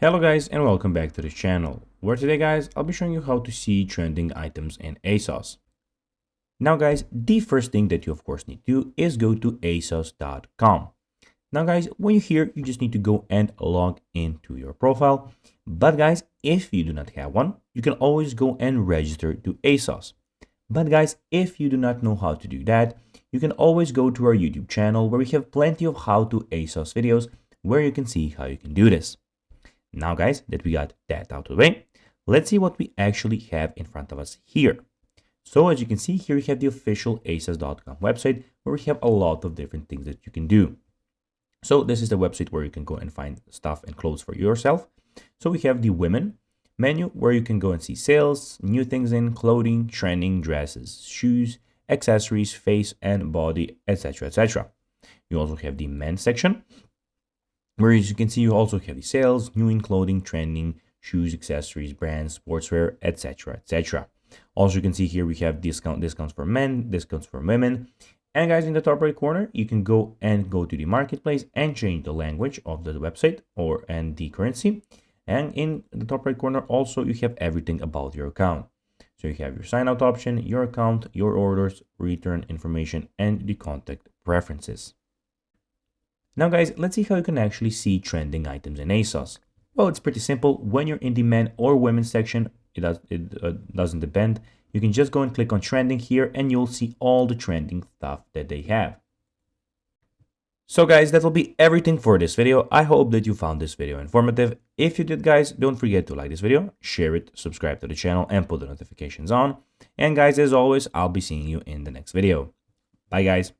Hello guys and welcome back to the channel, where today guys I'll be showing you how to see trending items in ASOS. Now guys, the first thing that you of course need to do is go to asos.com. Now guys, when you're here you just need to go and log into your profile. But guys, if you do not have one, you can always go and register to ASOS. But guys, if you do not know how to do that, you can always go to our YouTube channel where we have plenty of how to ASOS videos where you can see how you can do this. Now guys, that we got that out of the way, let's see what we actually have in front of us here. So as you can see here, we have the official asos.com website where we have a lot of different things that you can do. So this is the website where you can go and find stuff and clothes for yourself. So we have the women menu where you can go and see sales, new things in clothing, trending, dresses, shoes, accessories, face and body, etc, etc. You also have the men's section, where as you can see, you also have the sales, new in clothing, trending, shoes, accessories, brands, sportswear, etc, etc. Also, you can see here we have discounts for men, discounts for women. And guys, in the top right corner, you can go to the marketplace and change the language of the website and the currency. And in the top right corner, also you have everything about your account. So you have your sign out option, your account, your orders, return information, and the contact preferences. Now guys, let's see how you can actually see trending items in ASOS. Well, it's pretty simple. When you're in the men or women section, it doesn't depend. You can just go and click on trending here and you'll see all the trending stuff that they have. So guys, that will be everything for this video. I hope that you found this video informative. If you did guys, don't forget to like this video, share it, subscribe to the channel and put the notifications on. And guys, as always, I'll be seeing you in the next video. Bye guys.